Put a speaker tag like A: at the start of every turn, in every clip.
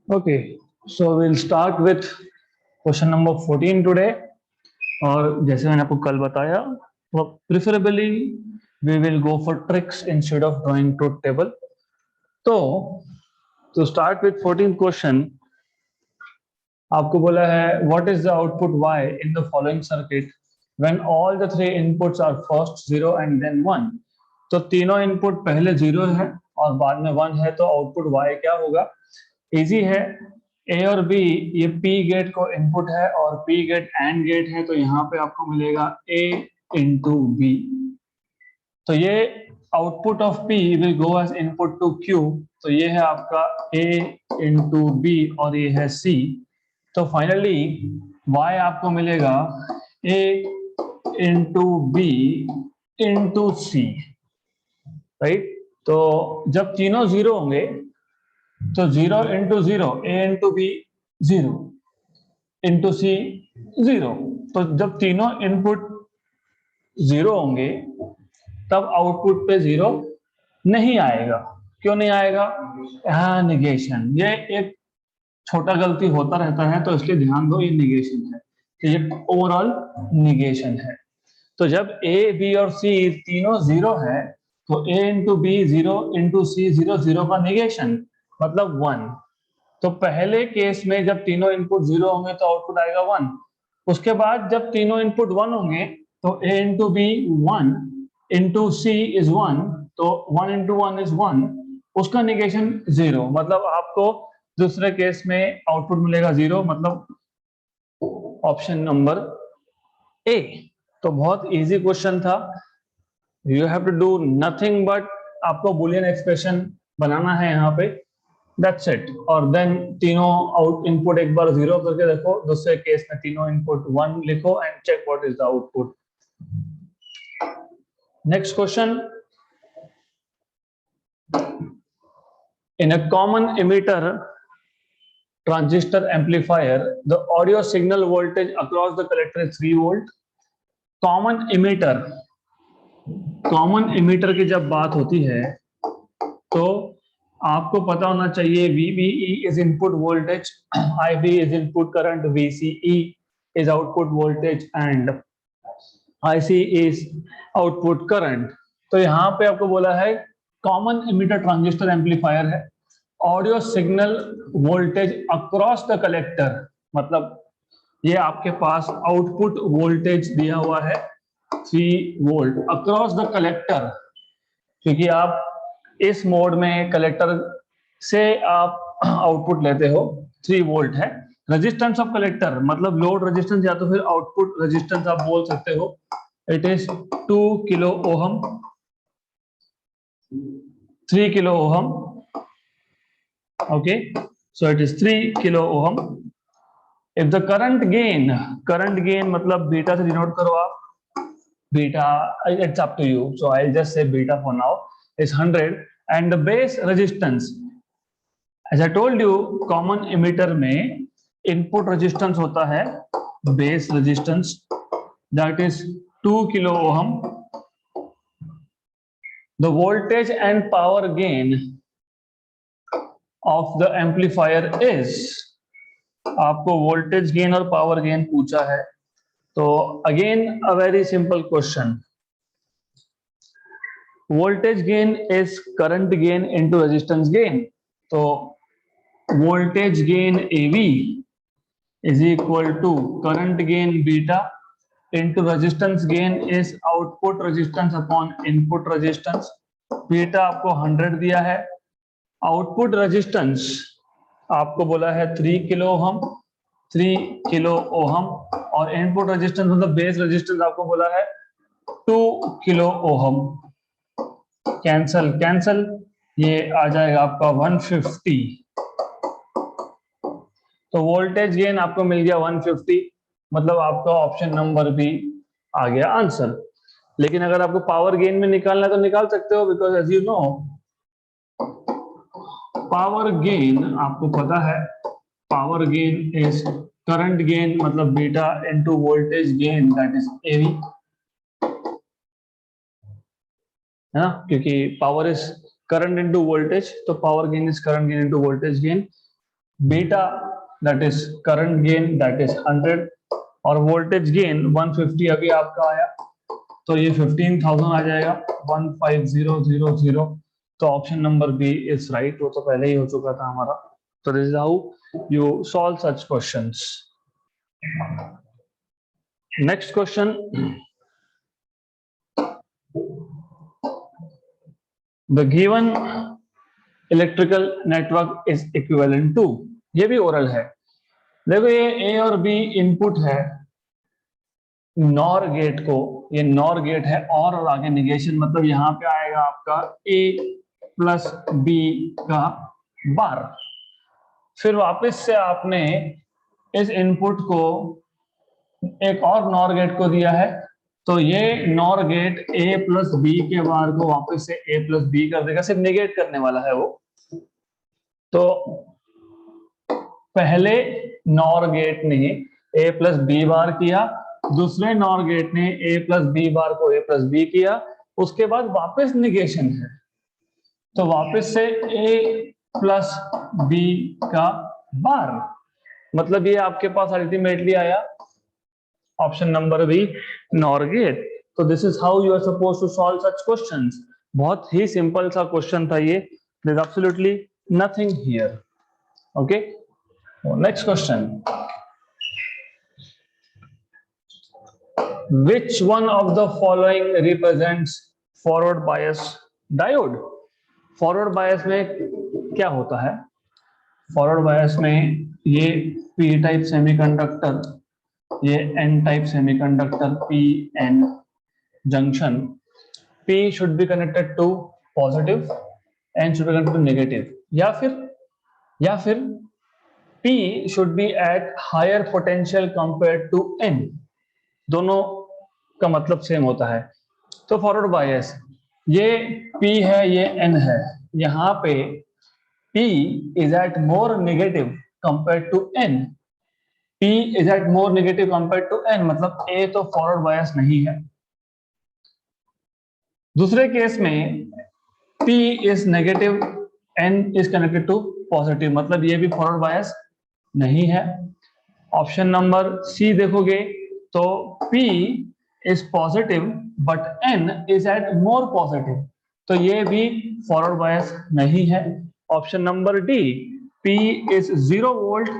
A: Okay, so we'll start with question number 14 today. और जैसे मैंने आपको कल बताया, तो preferably we will go for tricks instead of drawing truth table. तो to start with 14th question, आपको बोला है what is the output y in the following circuit when all the three inputs are first 0 and then 1. तो तीनों input पहले 0 है और बाद में 1 है, तो आउटपुट y क्या होगा? इजी है. ए और बी ये पी गेट को इनपुट है और पी गेट एंड गेट है, तो यहाँ पे आपको मिलेगा ए इंटू बी. तो ये output of P will go as input to Q. तो ये है आपका ए इंटू बी और ये है सी. तो फाइनली y आपको मिलेगा ए इंटू बी इंटू सी, राइट. तो जब तीनों जीरो होंगे तो 0 इंटू 0, ए इंटू बी 0 इंटू सी 0. तो जब तीनों इनपुट 0 होंगे तब आउटपुट पे 0 नहीं आएगा. क्यों नहीं आएगा? हाँ, निगेशन. ये एक छोटा गलती होता रहता है, तो इसलिए ध्यान दो, ये निगेशन है. तो ये ओवरऑल निगेशन है. तो जब ए बी और सी तीनों 0 है तो ए इंटू बी 0 इंटू सी 0, 0 का निगेशन मतलब 1. तो पहले केस में जब तीनों इनपुट 0 होंगे तो आउटपुट आएगा 1. उसके बाद जब तीनों इनपुट 1 होंगे तो A into B 1 into C is 1, तो 1 इंटू 1 इज 1, उसका निगेशन 0. मतलब आपको दूसरे केस में आउटपुट मिलेगा 0, मतलब ऑप्शन नंबर ए. तो बहुत इजी क्वेश्चन था. You have to do nothing but आपको बुलियन एक्सप्रेशन बनाना है यहाँ पे, दैट्स इट. और देन तीनों आउट इनपुट एक बार 0 करके देखो, दूसरे केस में तीनों इनपुट 1 लिखो and check what is the output. Next question. In a common emitter transistor amplifier, the audio signal voltage across the collector is 3 volt. Common emitter की जब बात होती है तो आपको पता होना चाहिए VBE is input voltage, IB is input current, VCE is output voltage and IC is output current. तो यहाँ पे आपको बोला है कॉमन इमीटर ट्रांजिस्टर एम्पलीफायर है, audio signal voltage across the collector, मतलब ये आपके पास आउटपुट वोल्टेज दिया हुआ है 3 वोल्ट अक्रॉस द कलेक्टर, क्योंकि आप इस मोड में कलेक्टर से आप आउटपुट लेते हो. 3 वोल्ट है. रेजिस्टेंस ऑफ कलेक्टर मतलब लोड रेजिस्टेंस या तो फिर आउटपुट रेजिस्टेंस आप बोल सकते हो. It is 2 kilo ohm, 3 kilo ohm. Okay, so it is 3 kilo ohm. If the current gain मतलब बीटा से डिनोट करो आप. Beta, it's up to you, so I'll just say beta for now, is 100. and the base resistance, as I told you, common emitter में input resistance होता है base resistance, that is 2 kilo ohm. the voltage and power gain of the amplifier is, आपको voltage gain और power gain पूछा है. तो again a very simple question. Voltage gain is current gain into resistance gain. तो voltage gain AV is equal to current gain beta into resistance gain is output resistance upon input resistance. Beta आपको 100 दिया है. Output resistance आपको बोला है 3 kilo ohm, 3 kilo ohm, और input resistance मतलब base resistance आपको बोला है 2 किलो ओहम. कैंसल, ये आ जाएगा आपका 150. तो वोल्टेज गेन आपको मिल गया 150, मतलब आपका ऑप्शन नंबर बी आ गया आंसर. लेकिन अगर आपको पावर गेन में निकालना है तो निकाल सकते हो, because as you know power gain आपको पता है, power gain is current gain मतलब beta into voltage gain, that is AV, है ना. क्योंकि power is current into voltage, तो power gain is current gain into voltage gain. Beta that is current gain that is 100 और voltage gain 150 अभी आपका आया, तो ये 15,000 आ जाएगा 15000। तो option number B is right, वो तो पहले ही हो चुका था हमारा। तो this is how you solve such questions. Next question, the given electrical network is equivalent to, ये भी ओरल है। देखो ये ए और बी इनपुट है नॉर गेट को, ये नॉर गेट है, और आगे निगेशन, मतलब यहां पे आएगा आपका ए प्लस बी का बार। फिर वापस से आपने इस इनपुट को एक और नॉर गेट को दिया है, तो ये NOR gate A plus B के बार को वापस से ए प्लस बी कर देगा, सिर्फ निगेट करने वाला है वो। तो पहले नॉर गेट ने ए प्लस बी बार किया, दूसरे नॉर गेट ने ए प्लस बी बार को ए प्लस बी किया, उसके बाद वापस निगेशन है, तो वापस से ए प्लस बी का बार, मतलब ये आपके पास अल्टीमेटली आया option number B NOR gate. तो this is how you are suppose to solve such questions. बहुत ही सिंपल सा क्वेश्चन था ये, there is absolutely nothing here. Okay, next question, which one of the following represents forward bias diode? Forward bias में क्या होता है? Forward bias में ये पी टाइप सेमीकंडक्टर, ये N type semiconductor, P N junction, P should be connected to positive, N should be connected to negative, या फिर P should be at higher potential compared to N, दोनों का मतलब same होता है। तो forward bias, ये P है, ये N है, यहाँ पे P is at more negative compared to N, P is at more negative compared to N, मतलब A तो फॉरवर्ड बायस नहीं है। दूसरे केस में P is negative, N is connected to positive, मतलब ये भी फॉरवर्ड बायस नहीं है। ऑप्शन नंबर सी देखोगे तो P is positive but N is at more positive, तो ये भी फॉरवर्ड बायस नहीं है। Option number D, P is 0 volt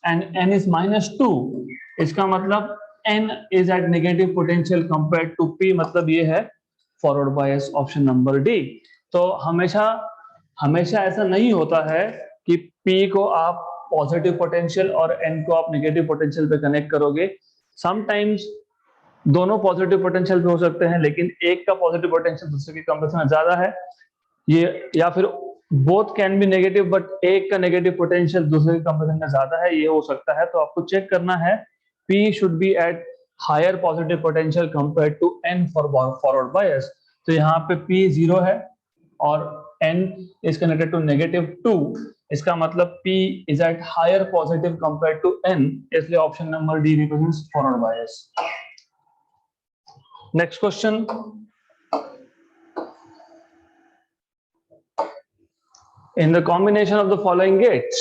A: and N is -2, इसका मतलब N is at negative potential compared to P, मतलब ये है फॉरवर्ड बायस, ऑप्शन नंबर डी। तो हमेशा ऐसा नहीं होता है कि P को आप पॉजिटिव पोटेंशियल और N को आप नेगेटिव पोटेंशियल पे कनेक्ट करोगे। समटाइम्स दोनों पॉजिटिव पोटेंशियल पे हो सकते हैं, लेकिन एक का पॉजिटिव पोटेंशियल दूसरे के कंपेरिजन में ज्यादा है, ये, या फिर both can be negative but एक का नेगेटिव पोटेंशियल दूसरे के कंपेरिजन में ज्यादा है, ये हो सकता है। तो आपको चेक करना है P should be at higher positive potential compare to N for forward bias. तो यहाँ पे P 0 है और N is connected to -2, इसका मतलब P is at higher positive compared to N, इसलिए option number D represents forward bias. Next question, in the combination of the following gates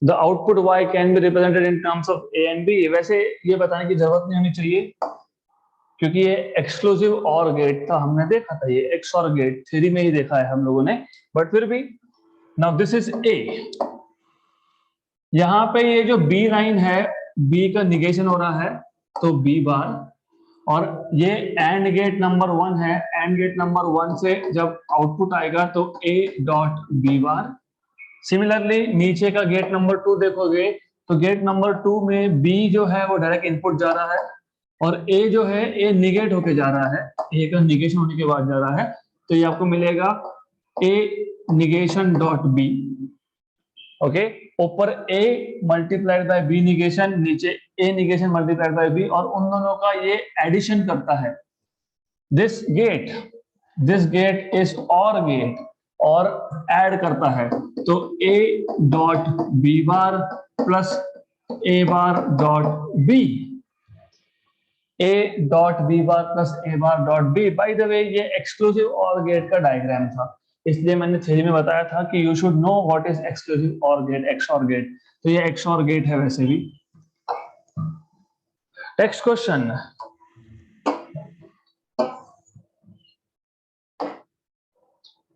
A: the output Y can be represented in terms of A and B। वैसे ये बताने की जरूरत नहीं होनी चाहिए क्योंकि ये एक्सक्लूसिव और गेट था, हमने देखा था, ये एक्स और गेट थ्योरी में ही देखा है हम लोगों ने, बट फिर भी नाउ दिस इज ए। यहाँ पे ये जो बी लाइन है, बी का निगेशन हो रहा है तो बी बार, और ये एंड गेट नंबर 1 है, एंड गेट नंबर 1 से जब आउटपुट आएगा तो A dot B bar. Similarly नीचे का गेट नंबर 2 देखोगे तो गेट नंबर 2 में बी जो है वो डायरेक्ट इनपुट जा रहा है और ए जो है ए निगेट होके जा रहा है, ए का निगेशन होने के बाद जा रहा है, तो ये आपको मिलेगा A negation dot B. Okay, ऊपर A multiplied by B negation, नीचे A negation multiplied by B, और उन दोनों का ये एडिशन करता है। This gate is OR gate और ऐड करता है, तो A dot B bar plus A bar dot B, A dot B bar plus A bar dot B. By the way ये एक्सक्लूसिव और गेट का डायग्राम था, इसलिए मैंने थ्योरी में बताया था कि you should know what is exclusive OR gate, XOR gate. तो ये एक्सऑर गेट है वैसे भी। Next question,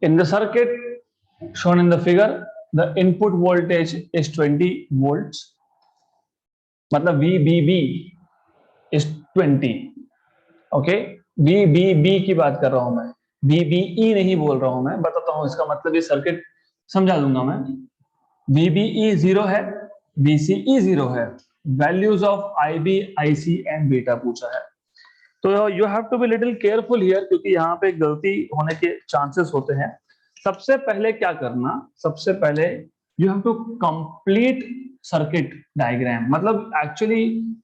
A: in the circuit shown in the figure the input voltage is 20 volts, मतलब VBB is 20, ओके। VBB की बात कर रहा हूं मैं, VBE नहीं बोल रहा हूं मैं, बताता हूं इसका मतलब, ये सर्किट समझा दूंगा मैं। VBE 0 है, VCE 0 है, values of IB, IC and beta पूछा है। तो you have to be little careful here, क्योंकि यहाँ पे गलती होने के चांसेस होते हैं। सबसे पहले क्या करना, सबसे पहले you have to complete circuit diagram, मतलब एक्चुअली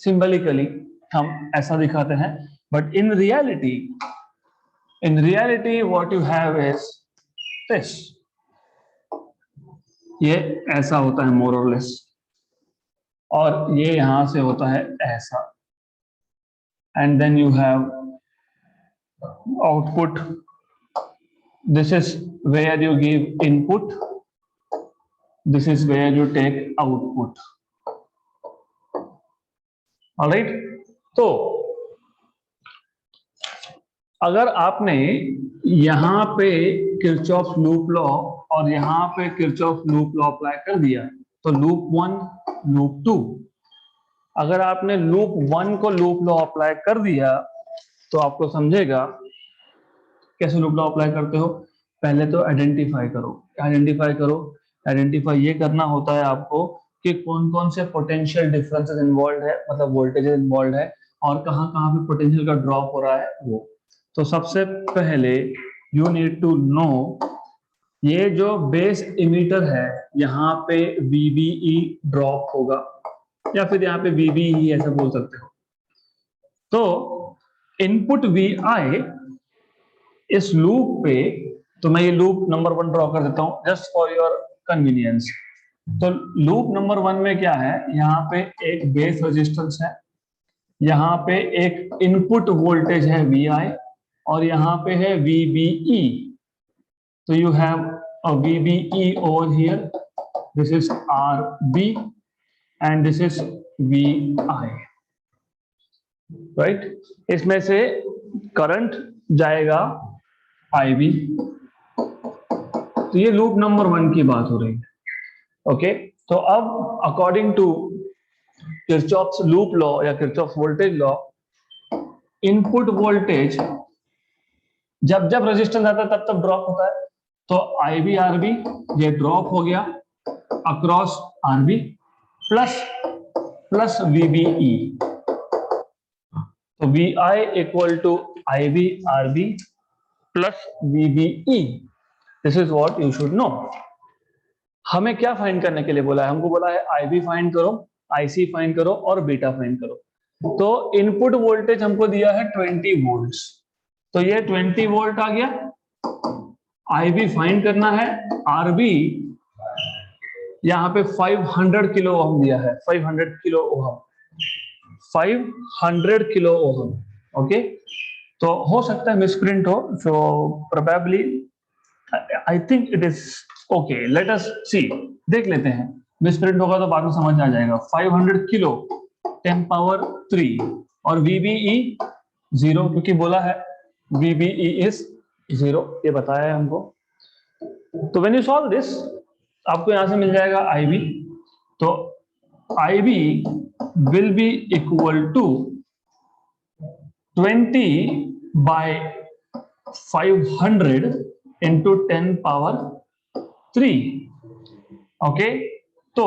A: सिंबलिकली हम ऐसा दिखाते हैं, but in reality what you have is this, ये ऐसा होता है मोर और लेस, और ये यहां से होता है ऐसा, and then you have output. This is where you give input, this is where you take output. All right, तो अगर आपने यहां पे किरचॉफ लूप लॉ और यहां पे किरचॉफ लूप लॉ अप्लाई कर दिया, तो लूप 1, लूप 2, अगर आपने लूप 1 को लूप लॉ अप्लाई कर दिया तो आपको समझेगा। कैसे लूप लॉ अप्लाई करते हो, पहले तो आइडेंटिफाई करो। आइडेंटिफाई करो, आइडेंटिफाई ये करना होता है आपको कि कौन कौन से पोटेंशियल डिफरेंसेस इन्वॉल्व है, मतलब वोल्टेज इन्वॉल्व है, और कहाँ कहाँ पे पोटेंशियल का ड्रॉप हो रहा है वो। तो सबसे पहले यू नीड टू नो, ये जो बेस इमीटर है यहाँ पे VBE ड्रॉप होगा, या फिर यहाँ पे VBE ऐसा बोल सकते हो। तो इनपुट VI इस लूप पे, तो मैं ये लूप नंबर 1 ड्रॉ कर देता हूं जस्ट फॉर योर कन्वीनियंस। तो लूप नंबर 1 में क्या है, यहाँ पे एक बेस रेजिस्टेंस है, यहाँ पे एक इनपुट वोल्टेज है VI, और यहाँ पे है VBE। तो you have a VBE over here, this is RB and this is VI, right. इसमें से करंट जाएगा IB। तो ये लूप नंबर 1 की बात हो रही है, ओके। तो अब according to Kirchhoff's loop law या Kirchhoff's voltage law, input voltage जब जब रेजिस्टेंस आता है तब तब ड्रॉप होता है। तो IB RB ये ड्रॉप हो गया अक्रॉस RB प्लस VBE। तो VI equal to IB RB plus VBE, this is what you should know. हमें क्या फाइंड करने के लिए बोला है, हमको बोला है IB फाइंड करो, IC फाइंड करो और बीटा फाइंड करो। तो इनपुट वोल्टेज हमको दिया है 20 वोल्ट्स, तो ये 20 वोल्ट आ गया। IB फाइंड करना है, RB यहाँ पे 500 किलो ओम दिया है, 500 kilo ohm, 500 kilo ohm, okay. तो हो सकता है मिसप्रिंट हो, so probably I think it is okay, let us see, देख लेते हैं। मिसप्रिंट होगा तो बाद में समझ आ जाएगा। 500 किलो 10 पावर 3 और VBE 0, क्योंकि बोला है VBE इज 0, ये बताया है हमको। तो व्हेन यू सॉल्व दिस, आपको यहां से मिल जाएगा IB। तो IB will be equal to 20 by 500 into 10 power 3, okay. तो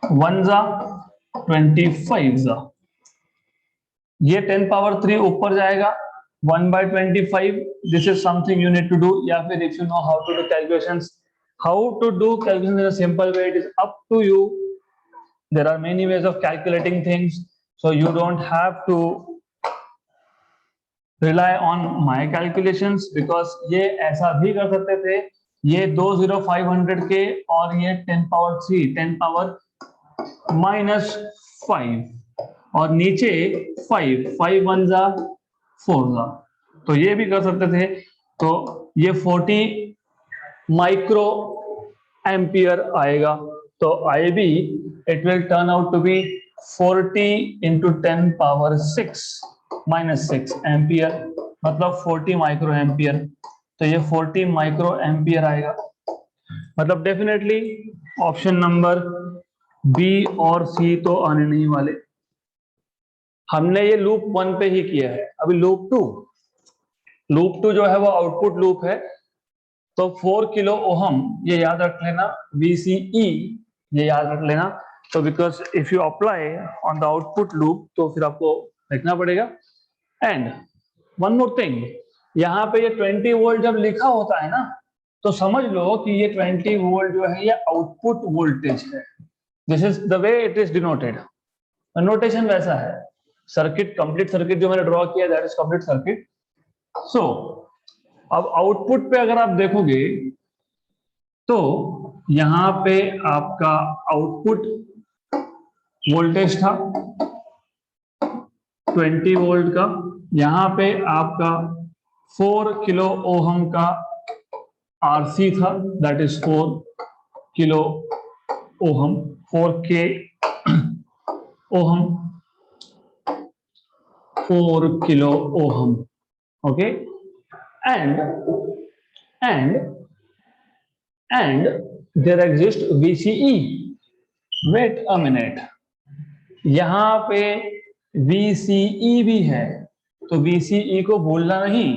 A: 1 जा 25 जा, ये 10 पावर 3 ऊपर जाएगा, 1 by 25, this is something you need to do, या फिर if you know how to do calculations, how to do calculation in a simple way, it is up to you. There are many ways of calculating things, so you don't have to rely on my calculations, because ये ऐसा भी कर सकते थे, ये 20500 के और ये 10 पावर 3 10 पावर माइनस 5 और नीचे 5 1 जा 4 जा, तो ये भी कर सकते थे। तो ये 40 माइक्रो एम्पियर आएगा। तो IB it will turn out to be 40 into 10 power 6 ampere, मतलब 40 माइक्रो एम्पियर। तो ये 40 माइक्रो एम्पियर आएगा। मतलब डेफिनेटली ऑप्शन नंबर बी और सी तो आने नहीं वाले। हमने ये लूप 1 पे ही किया है। अभी लूप 2 जो है वो आउटपुट लूप है। तो 4 किलो ओहम, ये याद रख लेना, VCE ये याद रख लेना। तो because if you apply on the output loop तो फिर आपको लिखना पड़ेगा। एंड वन मोर थिंग, यहाँ पे ये 20 वोल्ट जब लिखा होता है ना, तो समझ लो कि ये 20 वोल्ट जो है ये आउटपुट वोल्टेज है। This is the way it is denoted. Notation वैसा है। सर्किट, कंप्लीट सर्किट जो मैंने ड्रॉ किया दैट इज कंप्लीट सर्किट। सो अब आउटपुट पे अगर आप देखोगे तो यहां पे आपका आउटपुट वोल्टेज था 20 वोल्ट का। यहां पे आपका 4 किलो ओहम का RC था, that is 4 kilo ohm, 4K ohm, 4 kilo ohm. Okay, and there exists VCE. Wait a minute, यहां पे VCE भी है, तो VCE को भूलना नहीं।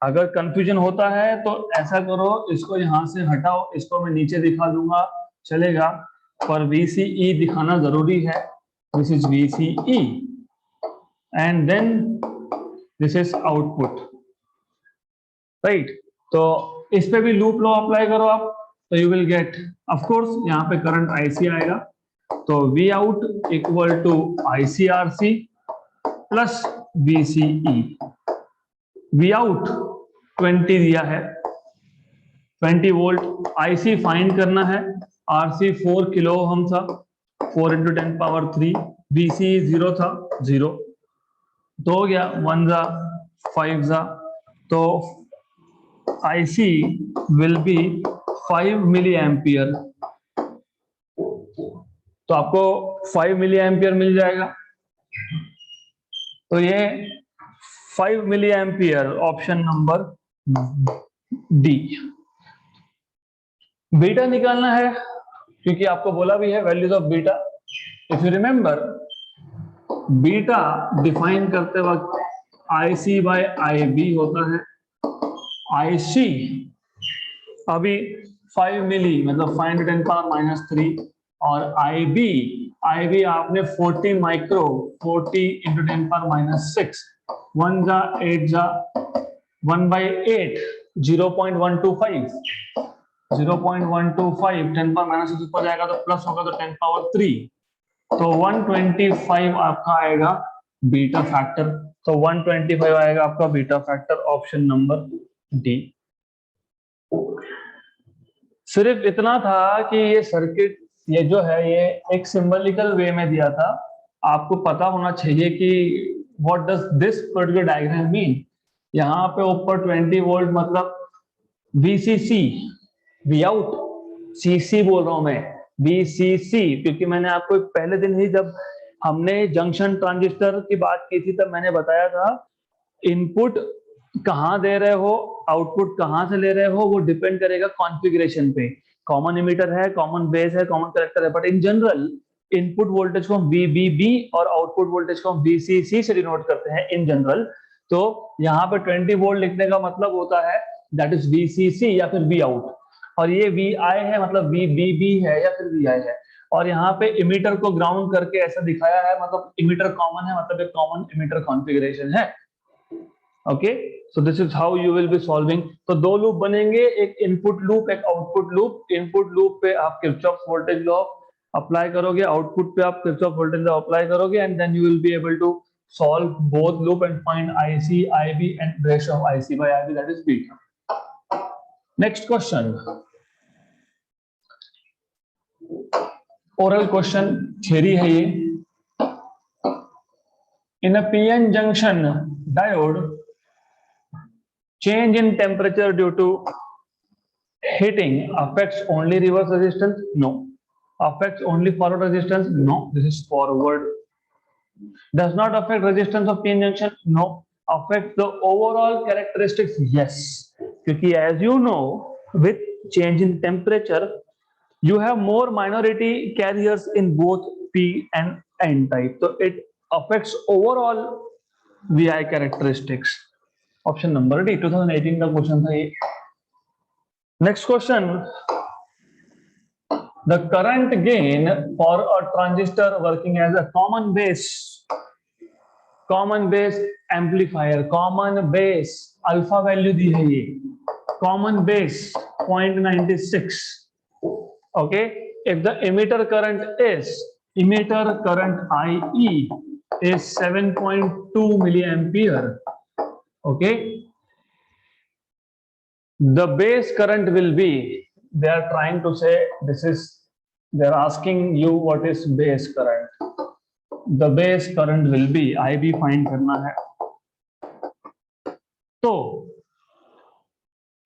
A: अगर कंफ्यूजन होता है तो ऐसा करो, इसको यहां से हटाओ, इसको मैं नीचे दिखा दूंगा चलेगा, पर VCE दिखाना जरूरी है। This is VCE and then this is output, right. तो इस पे भी लूप लॉ अप्लाई करो आप, तो you will get, of course यहाँ पे करंट IC आएगा। तो V out equal to ICRC plus VCE। V out 20 दिया है, 20 वोल्ट। IC फाइंड करना है, RC 4 किलो ओहम था, 4 into 10 पावर 3। VC 0 था, 0 तो हो गया, 1 जा 5 जा, तो IC will be 5 milli ampere. तो आपको 5 मिली एम्पियर मिल जाएगा। तो ये 5 milli ampere option number D. Beta निकालना है क्योंकि आपको बोला भी है values of beta. If you remember, beta define करते वक्त IC बाय IB होता है। IC अभी 5 मिली मतलब 5 into 10 पावर -3, और IB आपने 40 माइक्रो, 40 into 10 पावर -6, 1 जा 8 जा 1/8, 0.125, 0.125 10 पावर -6 ऊपर जाएगा तो प्लस होगा तो 10 पावर 3, तो 125 आपका आएगा बीटा फैक्टर। तो 125 आएगा आपका beta factor, option number D. सिर्फ इतना था कि ये सर्किट, ये जो है ये एक सिंबलिकल वे में दिया था। आपको पता होना चाहिए कि what does this particular diagram mean. यहाँ पे ऊपर 20 वोल्ट मतलब VCC, वी आउट, CC बोल रहा हूं मैं, VCC, क्योंकि मैंने आपको पहले दिन ही जब हमने जंक्शन ट्रांजिस्टर की बात की थी तब मैंने बताया था इनपुट कहां दे रहे हो, आउटपुट कहां से ले रहे हो, वो डिपेंड करेगा कॉन्फ़िगरेशन पे। कॉमन इमीटर है, कॉमन बेस है, कॉमन कलेक्टर है, but in general input voltage को हम VBB और आउटपुट वोल्टेज को हम VCC से डिनोट करते हैं इन जनरल। तो यहाँ पे 20 वोल्ट लिखने का मतलब होता है दैट इज VCC या फिर V आउट, और ये VI है मतलब VBB है या फिर VI है। और यहाँ पे इमीटर को ग्राउंड करके ऐसा दिखाया है, मतलब इमीटर कॉमन है, मतलब एक कॉमन इमीटर कॉन्फ़िगरेशन है। Okay, so this is how you will be solving. तो दो लूप बनेंगे, एक इनपुट लूप एक आउटपुट लूप। इनपुट लूप पे आप किरचॉफ वोल्टेज लॉ अप्लाई करोगे, आउटपुट पे आप किरचॉफ वोल्टेज लॉ अप्लाई करोगे, and then you will be able to solve both loop and find IC, IB and ratio of IC by IB, that is beta. Next question, oral question, theory है ये। In a PN junction diode, change in temperature due to heating affects only reverse resistance? No. Affects only forward resistance? No. This is forward. Does not affect resistance of PN junction? No. Affects the overall characteristics? Yes. Because as you know, with change in temperature, you have more minority carriers in both P and N type. So it affects overall VI characteristics. Option number D, 2018 का question था ये. Next question. The current gain for a transistor working as a common base amplifier, common base alpha value दी है ये, common base 0.96. Okay, if the emitter current IE is 7.2 milliampere, okay, the base current will be, they are trying to say, they are asking you what is base current. The base current will be, IB find करना है. तो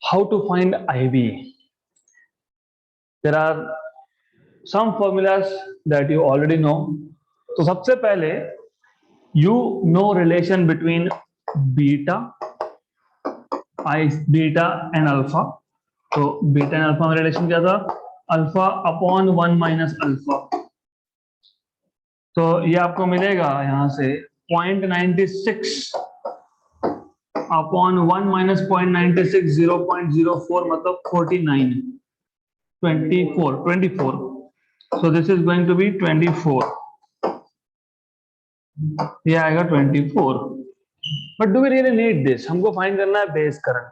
A: how to find IB? There are some formulas that you already know. तो सबसे पहले you know relation between beta and alpha. तो beta and alpha में relation क्या था? Alpha upon 1 minus alpha. तो ये आपको मिलेगा यहां से 0.96 upon 1 minus 0.96, 0.04 मतलब 49, 24. So this is going to be 24. ये आएगा 24. But do we really need this? हमको फाइंड करना है base current.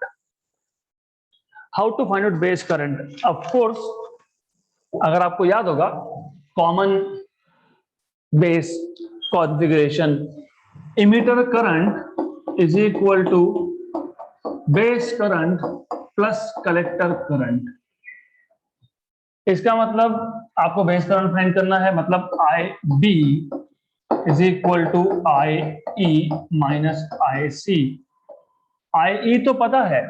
A: How to find out base current? Of course, अगर आपको याद होगा, common base configuration, emitter current is equal to base current plus collector current. इसका मतलब आपको बेस करंट फाइंड करना है, मतलब IB is equal to IE minus IC. IE तो पता है,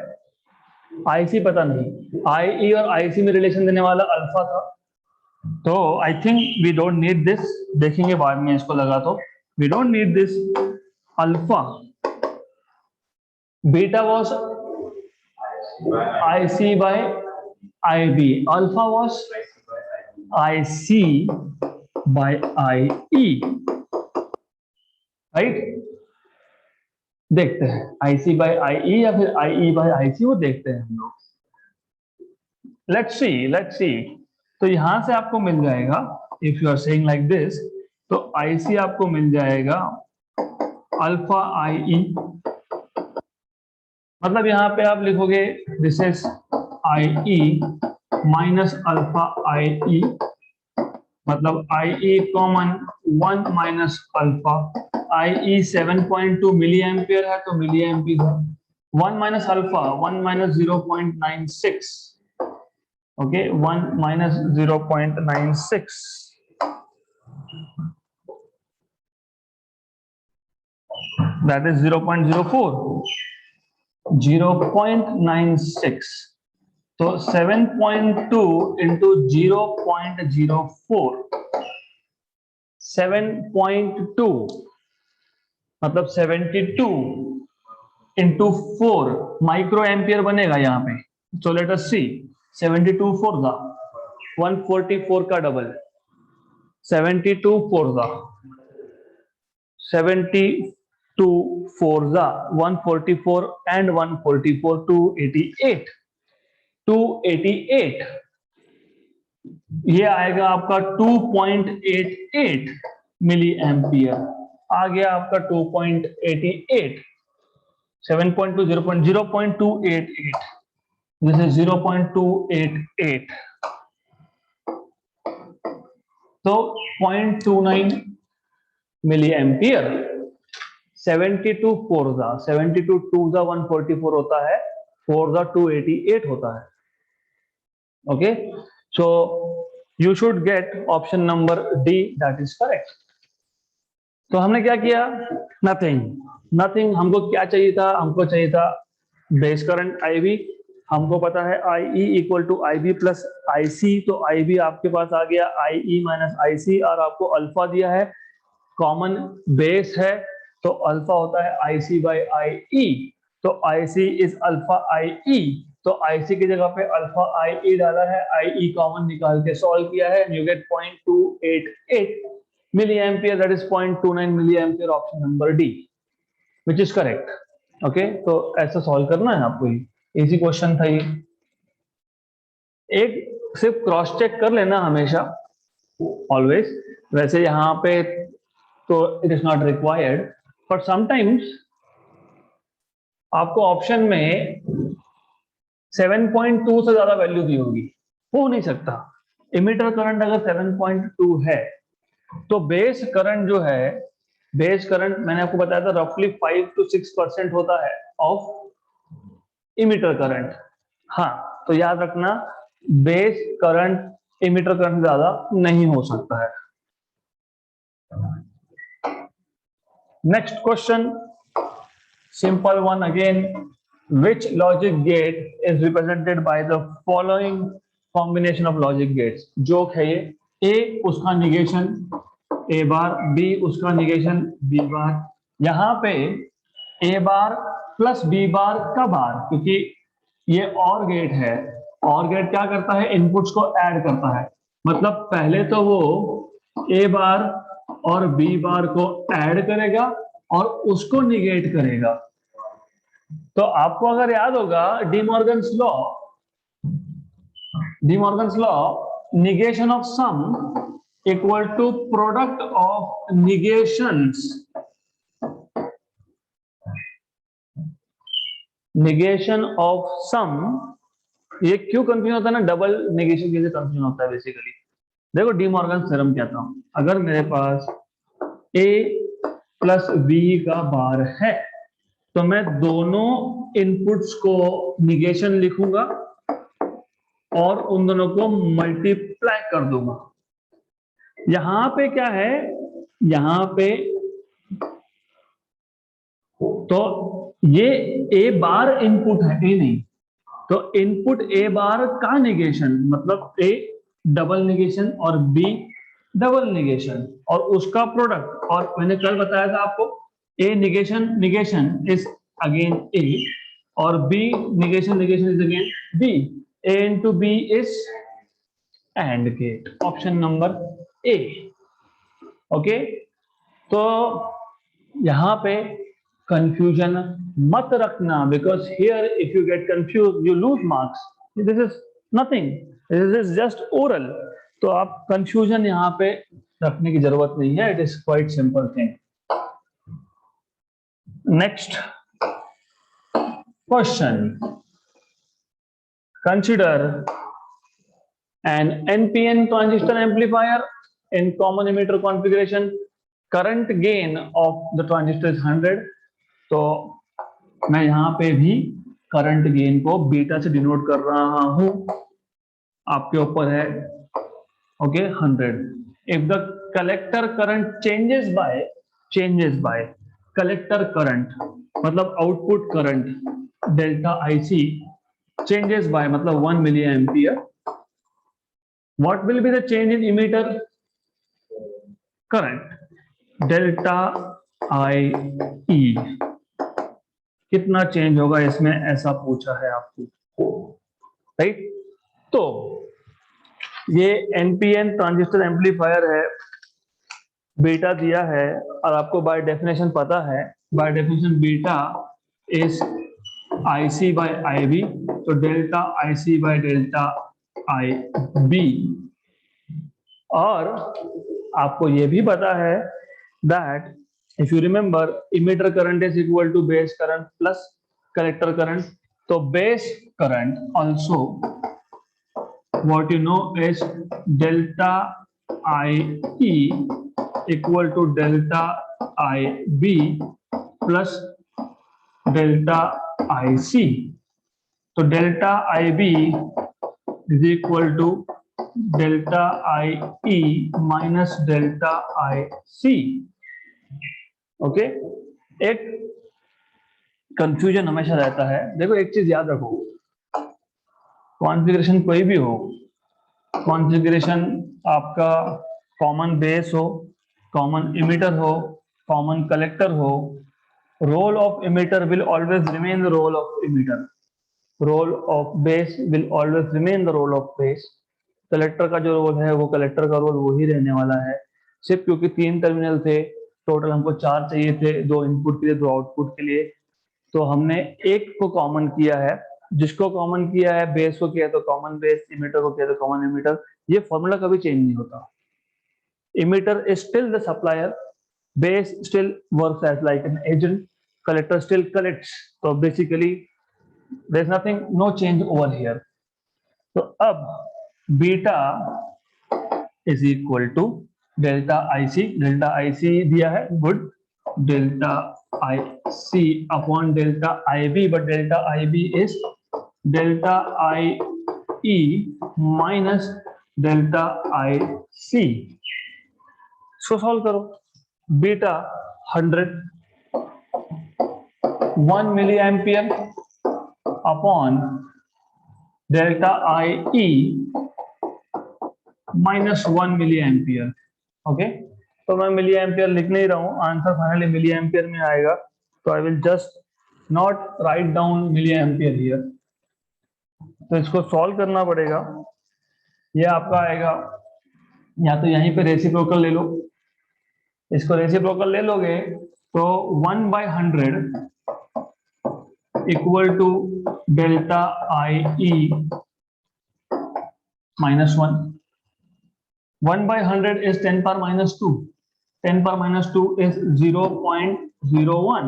A: IC पता नहीं. IE और IC में रिलेशन देने वाला अल्फा था, तो I think we don't need this. देखेंगे बाद में इसको लगा तो. We don't need this. Alpha, beta was IC by IB, alpha was IC by IE, right. देखते हैं IC by IE या फिर IE by IC, वो देखते हैं हम लोग. Let's see. तो यहां से आपको मिल जाएगा, if you are saying like this, तो IC आपको मिल जाएगा अल्फा IE, मतलब यहां पे आप लिखोगे this is IE minus alpha IE, मतलब IE common 1 minus alpha. IE 7.2 milli ampere है, तो मिली एम्पियर है. 1 minus alpha, 1 minus 0.96. Okay, 1 minus 0.96. That is 0.04. 0.96. So 7.2 into 0.04. 7.2 मतलब 72 into 4 माइक्रो एम्पियर बनेगा यहाँ पे. So let us see. 72 4 दा 144 का डबल, 72 4 दा 72 4 दा 144 and 144 288. ये आएगा आपका 2.88 मिली एम्पियर. आ गया आपका 2.88. 7.2 0.288. This is 0.288. So 0.29 milliampere. 72 4 दा 72 2 दा 144 होता है, 4 दा 288 होता है. Okay, so you should get option number D, that is correct. तो हमने क्या किया? Nothing. हमको क्या चाहिए था? हमको चाहिए था बेस करंट IB, हमको पता है IE equal to IB plus IC, तो IB आपके पास आ गया IE माइनस IC, और आपको अल्फा दिया है, कॉमन बेस है, तो अल्फा होता है IC बाई IE, तो IC इज अल्फा IE, तो IC की जगह पे अल्फा IE डाला है, IE कॉमन निकाल के सॉल्व किया है, you get 0.288 milli ampere, that is 0.29 milli ampere, option number D which is correct. Okay, तो ऐसा सॉल्व करना है आपको, ही इजी क्वेश्चन था ये। एक सिर्फ क्रॉस चेक कर लेना हमेशा, ऑलवेज, वैसे यहाँ पे तो it is not required, but sometimes आपको ऑप्शन में 7.2 से ज्यादा वैल्यू दी होगी, हो नहीं सकता। इमीटर करंट अगर 7.2 है, तो बेस करंट जो है, बेस करंट मैंने आपको बताया था रफली 5 to 6% होता है ऑफ इमीटर करंट। हाँ, तो याद रखना बेस करंट इमीटर करंट ज्यादा नहीं हो सकता है। Next question, simple one again, which logic gate is represented by the following combination of logic gates? Joke है ये, A उसका निगेशन A बार, B उसका निगेशन B बार, यहाँ पे A बार प्लस B बार का बार, क्योंकि ये और गेट है, और गेट क्या करता है, इनपुट्स को ऐड करता है, मतलब पहले तो वो A बार और B बार को ऐड करेगा और उसको निगेट करेगा। तो आपको अगर याद होगा De Morgan's law, negation of sum equal to product of negations, negation of sum, ये क्यों कंफ्यूजन होता है ना, डबल निगेशन कैसे कंफ्यूजन होता है बेसिकली। देखो डिमॉर्गन्स थ्योरम कहता हूं, अगर मेरे पास A प्लस B का बार है, तो मैं दोनों इनपुट्स को निगेशन लिखूंगा और उन दोनों को मल्टीप्लाई कर दूंगा। यहां पे क्या है, यहां पे तो ये A बार इनपुट है, A नहीं, तो इनपुट A बार का निगेशन मतलब A डबल निगेशन और B डबल निगेशन और उसका प्रोडक्ट, और मैंने कल बताया था आपको A negation negation is again A और B negation negation is again B, A into B is AND gate, option number A। Okay, तो यहां पे कंफ्यूजन मत रखना, because here if you get confuse you lose marks, this is nothing, this is just oral, तो आप confusion यहां पे रखने की जरूरत नहीं है, it is quite simple thing. Next question, consider an NPN transistor amplifier in common emitter configuration, current gain of the transistor is 100, तो मैं यहां पे भी करंट गेन को बीटा से डिनोट कर रहा हूं, आपके ऊपर है। Okay, 100, if the collector current changes by collector current मतलब output current delta IC changes by मतलब 1 मिली एम्पियर, what will be the change in emitter current? डेल्टा IE कितना चेंज होगा इसमें, ऐसा पूछा है आपको, राइट। तो ये NPN ट्रांजिस्टर एम्पलीफायर है, बीटा दिया है और आपको बाय डेफिनेशन पता है, by definition beta is IC by IB, तो delta IC by delta IB, और आपको ये भी पता है that if you remember emitter current is equal to base current plus collector current, तो base current also what you know is delta IE equal to delta IB plus delta IC, तो delta IB is equal to delta IE minus delta IC। Okay, एक confusion हमेशा रहता है। देखो एक चीज याद रखो, कॉन्फ़िगरेशन कोई भी हो, कॉन्फ़िगरेशन आपका कॉमन बेस हो, कॉमन इमिटर हो, कॉमन कलेक्टर हो, role of emitter will always remain the role of emitter, role of base will always remain the role of base, collector का जो रोल है वो कलेक्टर का रोल वही रहने वाला है। सिर्फ क्योंकि 3 टर्मिनल थे, टोटल हमको 4 चाहिए थे, 2 इनपुट के लिए 2 आउटपुट के लिए, तो हमने एक को कॉमन किया है। जिसको कॉमन किया है, बेस को किया तो कॉमन बेस, इमिटर को किया तो कॉमन इमिटर। ये फॉर्मूला कभी चेंज नहीं होता। Emitter is still the supplier, base still works as like an agent, collector still collects, so basically there's nothing, no change over here. तो अब beta is equal to delta IC, delta IC दिया है, good, delta IC upon delta IB, but delta IB is delta I E minus delta I C. इसको solve करो, beta 1 milli ampere upon delta I E minus 1 milli ampere. Okay, तो मैं milli ampere लिख नहीं रहा हूं, answer finally milli ampere में आएगा, तो I will just not write down milli ampere here. तो इसको सॉल्व करना पड़ेगा। ये आपका आएगा, या तो यहीं पे रेसिप्रोकल ले लो, इसको रेसिप्रोकल ले लोगे तो 1/100 equal to delta I E minus 1। 1/100 is 10 power minus 2. 10 power minus 2 is 0.01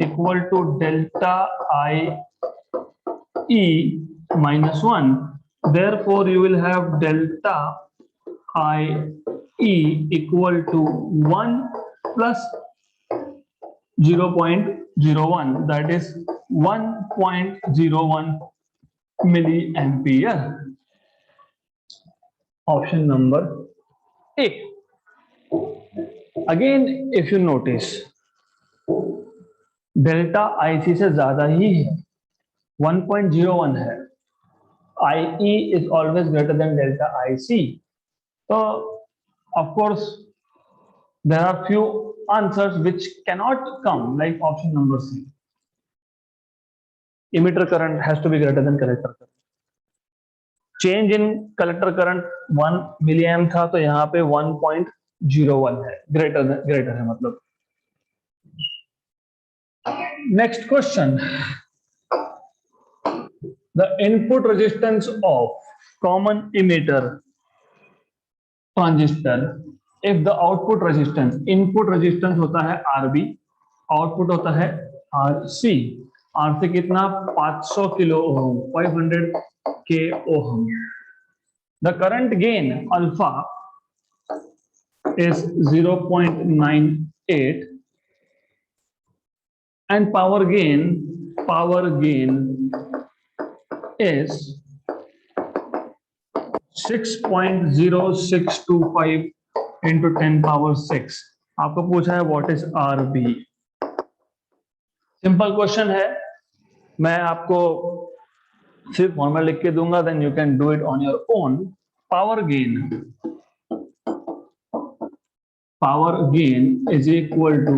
A: equal to delta I E minus 1. Therefore, you will have delta I E equal to 1 plus 0.01, that is 1.01 milliampere. Option number A. Again, if you notice, delta IC से ज्यादा ही है, 1.01 है, IE is always greater than delta IC. So, of course, there are few answers which cannot come, like option number C. Emitter current has to be greater than collector current. Change in collector current 1 milliamp था, तो यहाँ पे 1.01 है, greater है मतलब। Next question, the input resistance of common emitter transistor if the output resistance, input resistance होता है RB, output होता है आरसी। आर से कितना, 500 किलो ओम, 500 के ohm. The current gain alpha is 0.98 and power gain is 6.0625 into 10 power 6। आपको पूछा है what is RB. Simple question है, मैं आपको सिर्फ फॉर्मूला लिख के दूंगा, then you can do it on your own. Power gain is equal to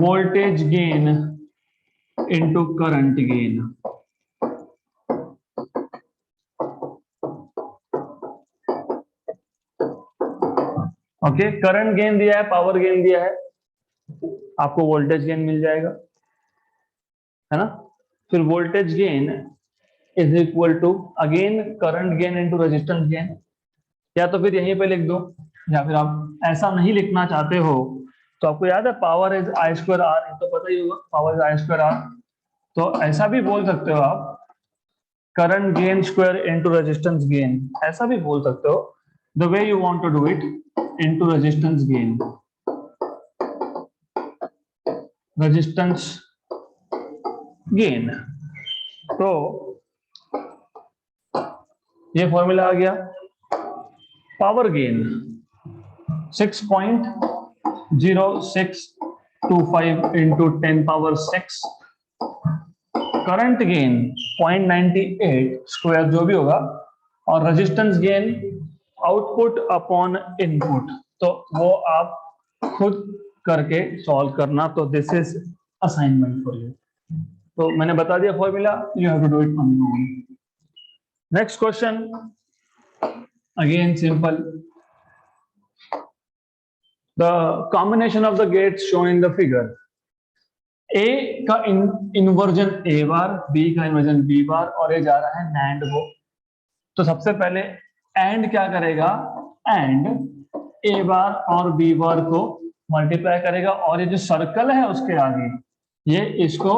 A: voltage gain into current gain. Okay, current gain दिया है, पावर गेन दिया है, आपको वोल्टेज गेन मिल जाएगा, है ना। फिर voltage gain is equal to again current gain into resistance gain, या तो फिर यहीं पे लिख दो, या फिर आप ऐसा नहीं लिखना चाहते हो तो आपको याद है power is I square R, तो पता ही होगा power is I square R, तो ऐसा भी बोल सकते हो आप, current gain square into resistance gain, ऐसा भी बोल सकते हो, the way you want to do it, into resistance gain, resistance gain. तो ये फॉर्मूला आ गया, power gain 6.0625 25 into 10 power 6. Current gain 0.98 square जो भी होगा, और resistance gain output upon input, तो वो आप खुद करके सॉल्व करना. तो this is assignment for you. तो मैंने बता दिया formula, you have to do it on your own. Next question, again simple. The combination of the gates shown in the figure. A का इन्वर्जन ए बार, बी का inversion B bar, और ये जा रहा है नैंड को. तो सबसे पहले एंड क्या करेगा, एंड ए बार और बी बार को मल्टीप्लाई करेगा, और ये जो सर्कल है उसके आगे ये इसको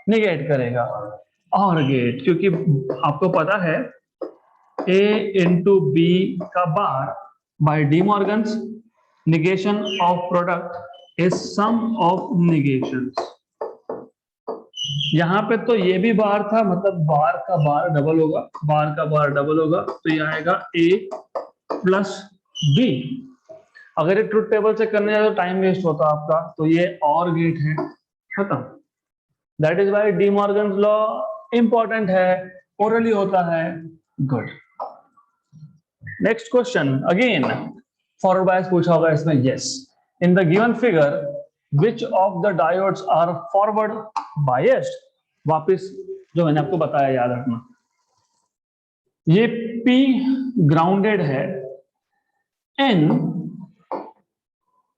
A: निगेट करेगा. और गेट, क्योंकि आपको पता है ए इंटू बी का bar by De Morgan's, negation of product is sum of negations. यहां पे तो ये भी बार था, मतलब बार का बार डबल होगा, बार का बार डबल होगा, तो ये आएगा a प्लस बी. अगर ये ट्रुथ टेबल से करने जाए तो टाइम वेस्ट होता आपका, तो ये और गेट है, खत्म. That is why De Morgan's law important है, ओरली होता है. Good. Next question, again forward bias पूछा होगा इसमें. Yes, in the given figure which of the diodes are forward biased. वापस जो मैंने आपको बताया याद रखना, ये P ग्राउंडेड है, N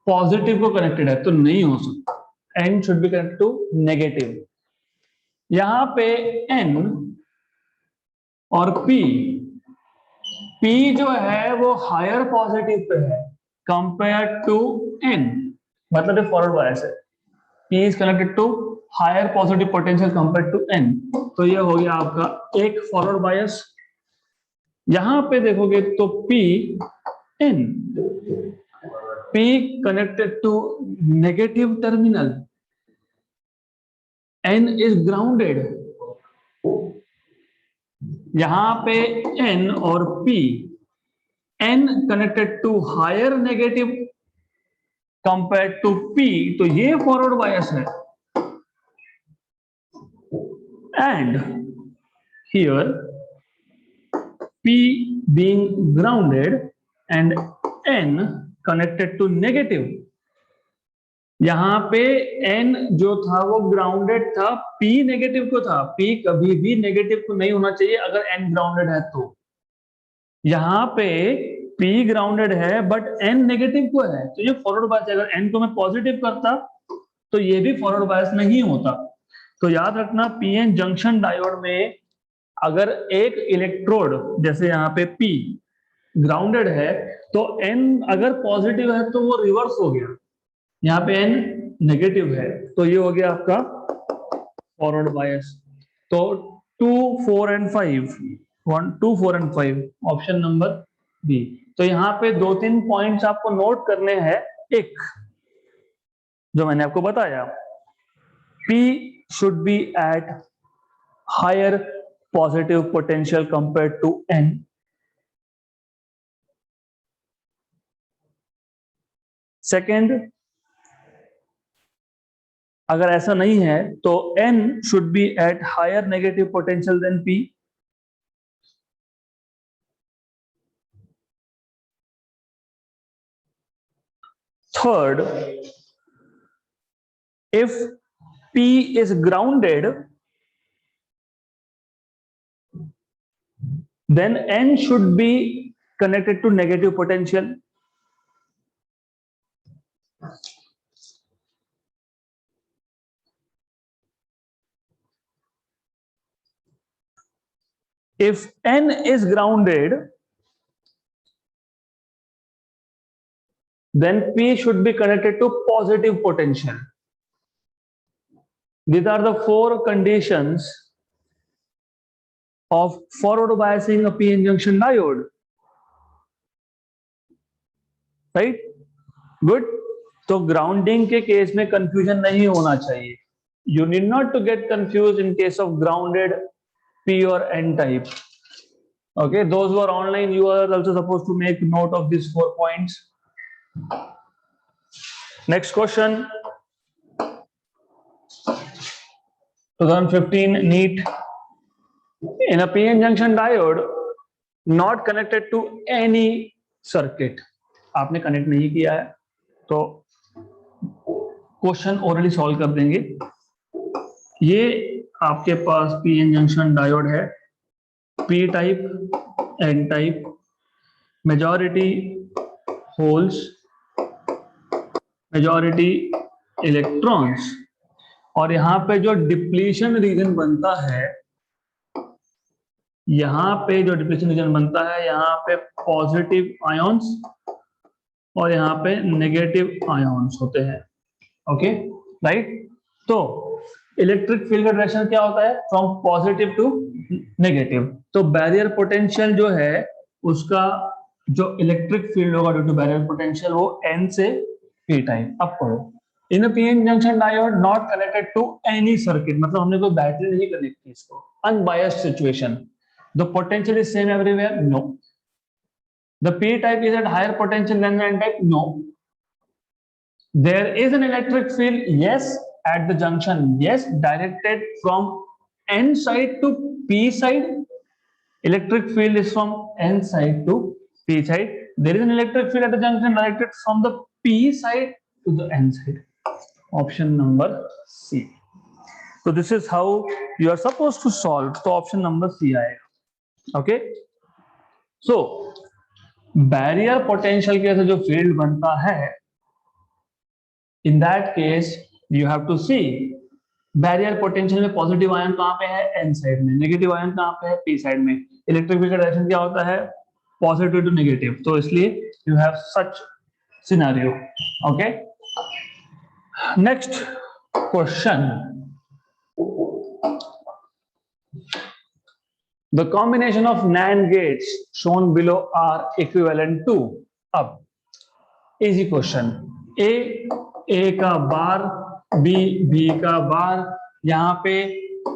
A: पॉजिटिव को कनेक्टेड है, तो नहीं हो सकता. N should be connected to negative. यहां पे N और P जो है वो हायर पॉजिटिव पे है कंपेयर टू N, मतलब ये फॉरवर्ड बायस है. P is connected to higher positive potential compare to N, तो ये हो गया आपका एक फॉरवर्ड बायस. यहां पे देखोगे तो P connected to negative terminal, N is grounded. यहां पे N और P, N connected to higher negative compare to P, तो ये फॉरवर्ड बायस है. And here P being grounded and N connected to negative. यहां पे N जो था वो ग्राउंडेड था, P नेगेटिव को था. P कभी भी नेगेटिव को नहीं होना चाहिए अगर N ग्राउंडेड है तो. यहां पे P ग्राउंडेड है बट N नेगेटिव को है, तो ये फॉरवर्ड बायस है. अगर N को मैं पॉजिटिव करता तो ये भी फॉरवर्ड बायस नहीं होता. तो याद रखना, पीएन जंक्शन डायोड में अगर एक इलेक्ट्रोड, जैसे यहाँ पे P ग्राउंडेड है, तो N अगर पॉजिटिव है तो वो रिवर्स हो गया. यहाँ पे N नेगेटिव है, तो ये हो गया आपका फॉरवर्ड बायस. तो 2, 4 and 5, 1, 2, 4 and 5, option number B. तो यहाँ पे 2-3 पॉइंट्स आपको नोट करने हैं. एक जो मैंने आपको बताया, P should be at higher positive potential compared to N. Second, अगर ऐसा नहीं है तो N should be at higher negative potential than P. Third, if P is grounded, then N should be connected to negative potential. If N is grounded, then P should be connected to positive potential. These are the 4 conditions of forward biasing a PN junction diode. Right? Good. तो grounding के case में confusion नहीं होना चाहिए. You need not to get confused in case of grounded P or N type. Okay, those who are online, you are also supposed to make note of these 4 points. Next question, 2015 NEET. In a PN junction diode not connected to any circuit, आपने connect नहीं किया है तो question already solve कर देंगे। ये आपके पास पीएन जंक्शन डायोड है, P type, N type, majority holes, majority electrons, और यहां पे जो डिप्लीशन रीजन बनता है, यहां पे जो डिप्लीशन रीजन बनता है, यहां पे पॉजिटिव आयोन्स और यहां पे नेगेटिव आयोन्स होते हैं। Okay right. तो इलेक्ट्रिक फील्ड का डायरेक्शन क्या होता है? From positive to negative. तो बैरियर पोटेंशियल जो है उसका जो इलेक्ट्रिक फील्ड होगा ड्यू टू बैरियर पोटेंशियल वो एन से पी टाइप। अब पढ़ो, in PN junction diode not connected to any circuit, मतलब हमने कोई बैटरी नहीं कनेक्ट की इसको, unbiased situation, the potential is same everywhere, no, the P type is at higher potential then the N type, no, there is an electric field, yes, at the junction, yes, directed from n side to p side, electric field is from n side to p side, there is an electric field at the junction directed from the p side to the n side, option number C. So this is how you are supposed to solve, so option number C आएगा। okay, so barrier potential के जो field बनता है, in that case you have to see barrier potential में positive ion कहां पे है? N side में। नेगेटिव आयन कहां पे है? पी साइड में। इलेक्ट्रिक फील्ड का डायरेक्शन क्या होता है? पॉजिटिव टू नेगेटिव, तो इसलिए you have such scenario. Okay, next question, the combination of NAND gates shown below are equivalent to. अब इजी क्वेश्चन, ए का बार, बी का बार, यहाँ पे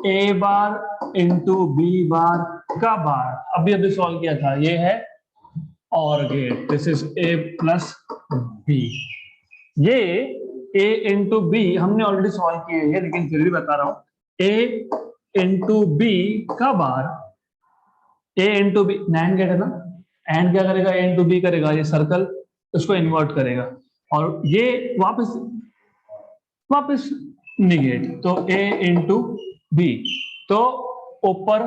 A: ए बार इंटू बी बार का बार, अभी सॉल्व किया था, ये है OR gate, this is A plus B. ये ए इंटू बी हमने ऑलरेडी सॉल्व किए हैं, लेकिन फिर भी बता रहा हूं, ए इंटू बी का बार, ए इंटू बी, नैंड गेट है ना, एंड क्या करेगा? ए इंटू बी करेगा, ये सर्कल उसको इन्वर्ट करेगा और ये वापस निगेट, तो a इंटू बी, तो ऊपर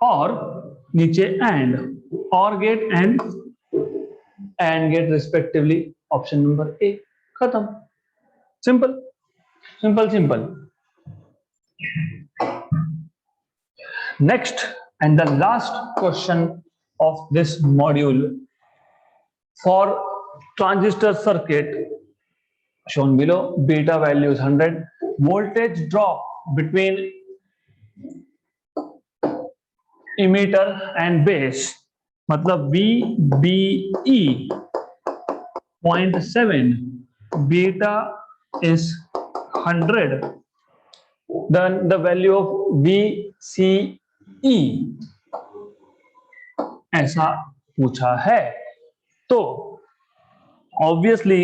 A: और नीचे एंड, और gate and gate respectively, option number A, खत्म। Simple simple simple. Next and the last question of this module for transistor circuit shown below, beta value is 100, voltage drop between emitter and base, मतलब VBE 0.7, beta is 100, then the value of VCE ऐसा पूछा है। तो obviously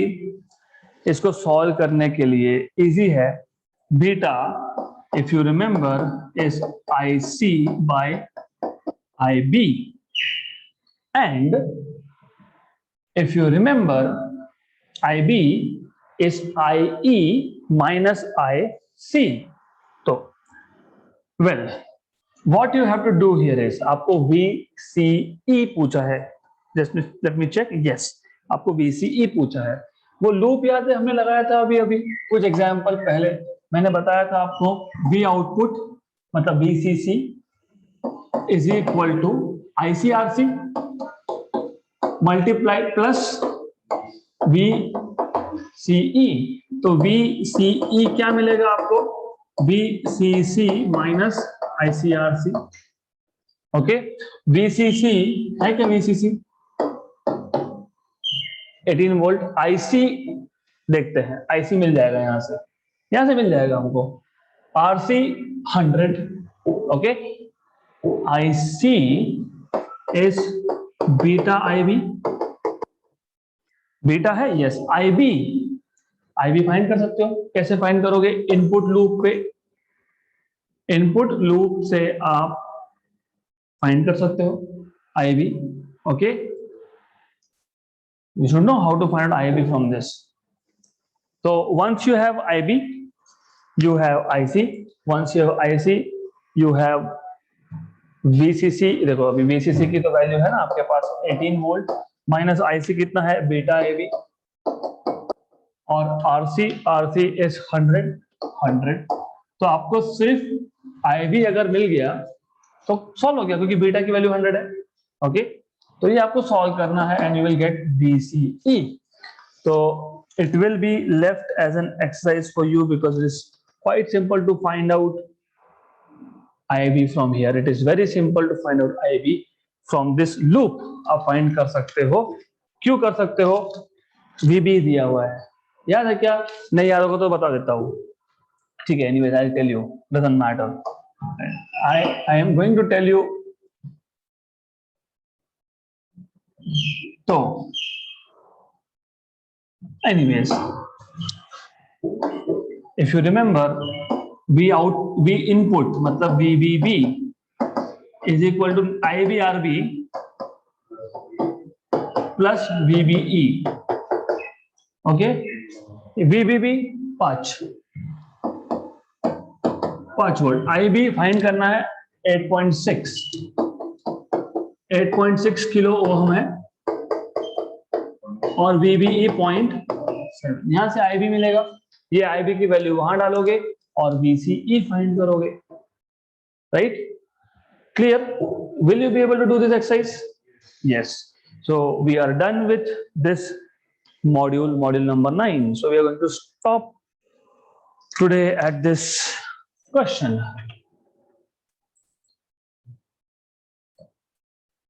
A: इसको solve करने के लिए easy है, beta if you remember is IC by IB, and if you remember IB is IE minus IC। तो well what you have to do here is, आपको VCE पूछा है, just let me check, yes आपको VCE पूछा है। वो loop याद है हमने लगाया था अभी कुछ एग्जाम्पल पहले, मैंने बताया था आपको V आउटपुट मतलब VCC is equal to ICRC multiply plus VCE, तो VCE क्या मिलेगा आपको? VCC minus ICRC। Okay, VCC है क्या? VCC 18 वोल्ट, IC देखते हैं, IC मिल जाएगा यहां से मिल जाएगा हमको, RC 100, okay, IC is beta IB, beta है, yes, IB I B find कर सकते हो। कैसे फाइंड करोगे? इनपुट लूप पे, इनपुट लूप से आप फाइंड कर सकते हो I B. Okay, you should know how to find out IB from this. So once you have IB, you have IC. Once you have IC, you have VCC. देखो अभी VCC की तो value है ना आपके पास 18 वोल्ट, माइनस IC कितना है beta AB, और RC इज 100। तो आपको सिर्फ IB अगर मिल गया तो सॉल्व हो गया, क्योंकि बीटा की वैल्यू 100 है। ओके, तो ये आपको सॉल्व करना है and you will gate BCE. So it will be left as an exercise for you because it is quite simple to find out IB from here. It is very simple to find out IB from this loop. आप find कर सकते हो। क्यों कर सकते हो? VB दिया हुआ है, याद है क्या? नहीं याद होगा तो बता देता हूँ। ठीक है, anyways I'll tell you, doesn't matter. I am going to tell you. तो anyways, if you remember, V input मतलब VBB is equal to IBRB plus VBE. Okay, VBB 5 volt, IB find करना है 8.6 किलो ओम है, और VBE 0.7। यहां से IB मिलेगा, ये IB की वैल्यू वहां डालोगे और VCE फाइंड करोगे। Right, clear? Will you be able to do this exercise? Yes. So we are done with this module number 9. So we are going to stop today at this question.